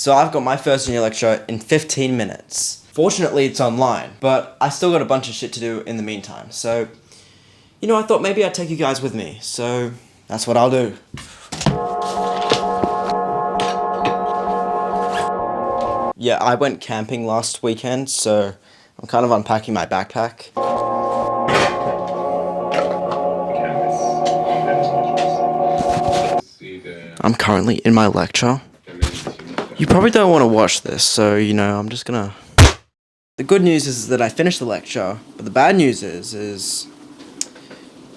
So I've got my first junior lecture in 15 minutes. Fortunately, it's online, but I still got a bunch of shit to do in the meantime. So, I thought maybe I'd take you guys with me. So that's what I'll do. Yeah, I went camping last weekend, so I'm kind of unpacking my backpack. I'm currently in my lecture. You probably don't want to watch this, so, I'm just gonna... The good news is that I finished the lecture, but the bad news is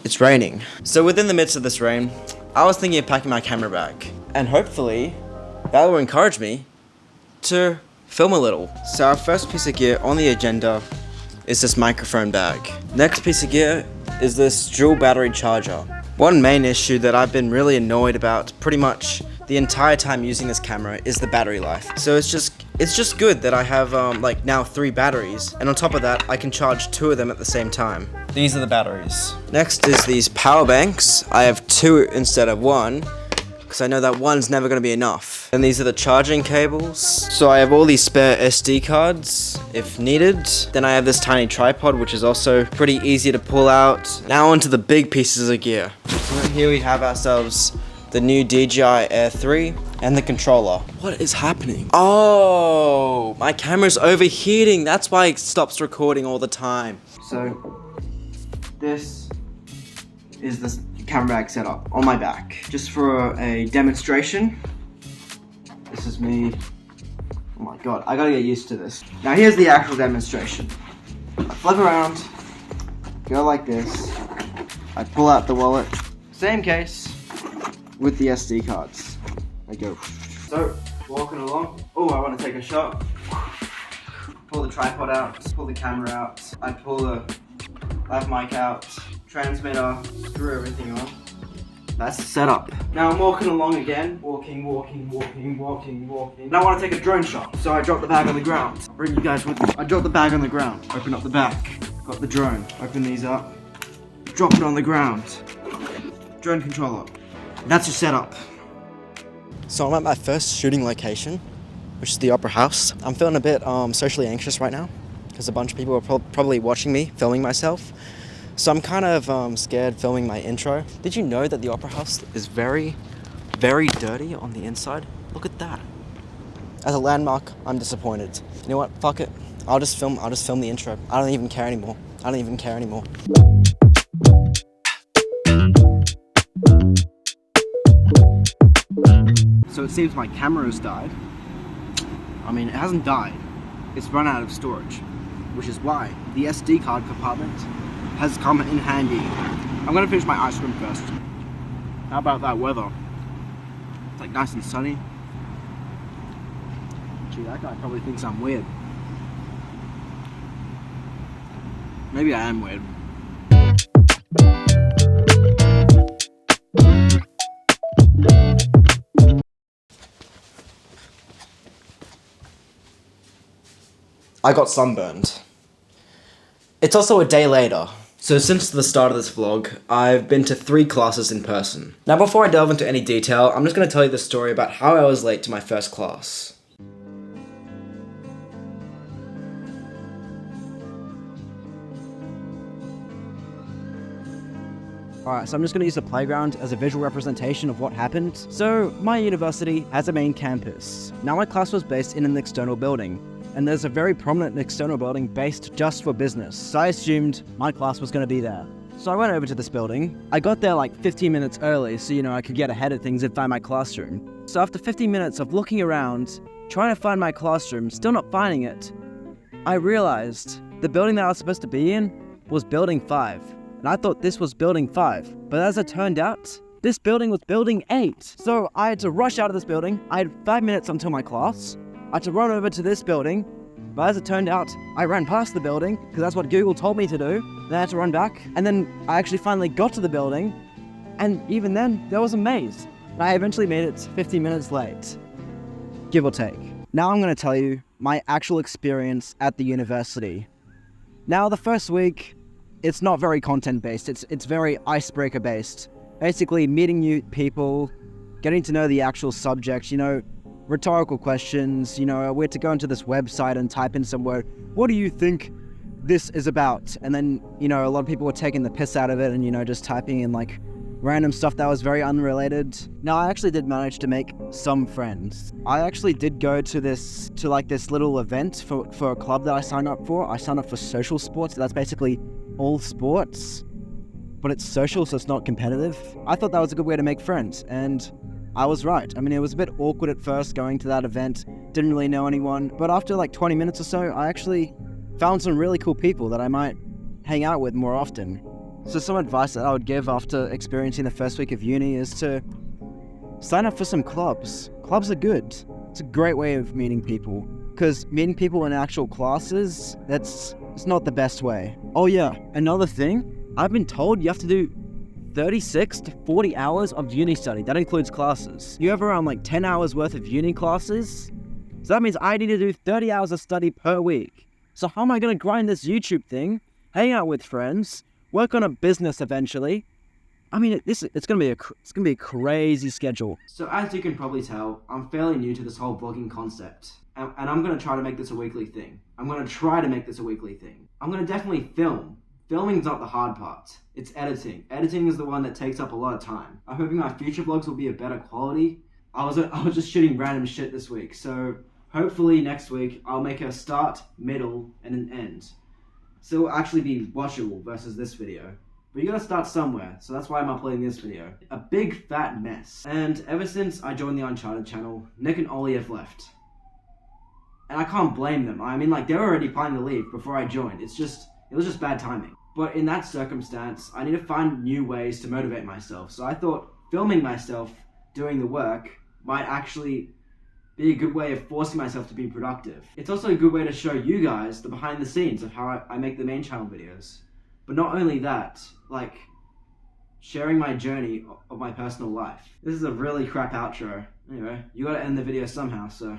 it's raining. So within the midst of this rain, I was thinking of packing my camera bag, and hopefully that will encourage me to film a little. So our first piece of gear on the agenda is this microphone bag. Next piece of gear is this dual battery charger. One main issue that I've been really annoyed about pretty much the entire time using this camera is the battery life. So it's just good that I have now 3 batteries, and on top of that I can charge 2 of them at the same time. These are the batteries. Next is these power banks. I have 2 instead of 1, because I know that one's never going to be enough. And these are the charging cables. So I have all these spare SD cards if needed. Then I have this tiny tripod, which is also pretty easy to pull out. Now onto the big pieces of gear. So here we have ourselves the new DJI Air 3 and the controller. What is happening? Oh, my camera's overheating. That's why it stops recording all the time. So this is the camera bag setup on my back. Just for a demonstration. This is me. Oh my god, I gotta get used to this. Now here's the actual demonstration. I flip around, go like this. I pull out the wallet, same case, with the SD cards. I go. So, walking along. Oh, I want to take a shot. Pull the tripod out, pull the camera out. I pull the lav mic out, transmitter, screw everything on. That's the setup. Now I'm walking along again. Walking. Now I want to take a drone shot. So I drop the bag on the ground. Bring you guys with me. I drop the bag on the ground. Open up the back. Got the drone. Open these up. Drop it on the ground. Drone controller. That's your setup. So I'm at my first shooting location, which is the Opera House. I'm feeling a bit socially anxious right now, because a bunch of people are probably watching me filming myself. So I'm kind of scared filming my intro. Did you know that the Opera House is very, very dirty on the inside? Look at that. As a landmark, I'm disappointed. You know what? Fuck it. I'll just film the intro. I don't even care anymore. So it seems my camera has died. I mean, it hasn't died. It's run out of storage, which is why the SD card compartment has come in handy. I'm gonna finish my ice cream first. How about that weather? It's like nice and sunny. Gee, that guy probably thinks I'm weird. Maybe I am weird. I got sunburned. It's also a day later. So since the start of this vlog, I've been to 3 classes in person. Now before I delve into any detail, I'm just going to tell you the story about how I was late to my first class. Alright, so I'm just going to use the playground as a visual representation of what happened. So, my university has a main campus. Now my class was based in an external building, and there's a very prominent external building based just for business. So I assumed my class was going to be there. So I went over to this building. I got there like 15 minutes early, so I could get ahead of things and find my classroom. So after 15 minutes of looking around, trying to find my classroom, still not finding it, I realized the building that I was supposed to be in was Building 5. And I thought this was Building 5. But as it turned out, this building was Building 8. So I had to rush out of this building. I had 5 minutes until my class. I had to run over to this building. But as it turned out, I ran past the building, because that's what Google told me to do. Then I had to run back. And then I actually finally got to the building. And even then, there was a maze. And I eventually made it 15 minutes late. Give or take. Now I'm going to tell you my actual experience at the university. Now the first week, it's not very content-based, it's very icebreaker-based. Basically, meeting new people, getting to know the actual subject, rhetorical questions. You know, we had to go into this website and type in some word. What do you think this is about? And then, you know, a lot of people were taking the piss out of it and, you know, just typing in like random stuff that was very unrelated. Now, I actually did manage to make some friends. I actually did go to this little event for a club that I signed up for. I signed up for social sports. That's basically all sports, but it's social, so it's not competitive. I thought that was a good way to make friends, and I was right. I mean, it was a bit awkward at first going to that event, didn't really know anyone, but after like 20 minutes or so, I actually found some really cool people that I might hang out with more often. So some advice that I would give after experiencing the first week of uni is to sign up for some clubs. Clubs are good. It's a great way of meeting people, because meeting people in actual classes, it's not the best way. Oh yeah, another thing, I've been told you have to do 36 to 40 hours of uni study. That includes classes. You have around like 10 hours worth of uni classes. So that means I need to do 30 hours of study per week. So how am I going to grind this YouTube thing, hang out with friends, work on a business eventually? I mean, it's gonna be a crazy schedule. So as you can probably tell, I'm fairly new to this whole vlogging concept, and I'm gonna try to make this a weekly thing. I'm gonna definitely film. Filming's not the hard part. It's editing. Editing is the one that takes up a lot of time. I'm hoping my future vlogs will be of better quality. I was just shooting random shit this week, so hopefully next week I'll make a start, middle, and an end. So it'll actually be watchable versus this video. But you gotta start somewhere, so that's why I'm uploading this video. A big fat mess. And ever since I joined the Uncharted channel, Nick and Ollie have left. And I can't blame them. I mean, like, they were already planning to leave before I joined. It was just bad timing. But in that circumstance, I need to find new ways to motivate myself. So I thought filming myself doing the work might actually be a good way of forcing myself to be productive. It's also a good way to show you guys the behind the scenes of how I make the main channel videos. But not only that, like, sharing my journey of my personal life. This is a really crap outro. Anyway, you gotta end the video somehow, so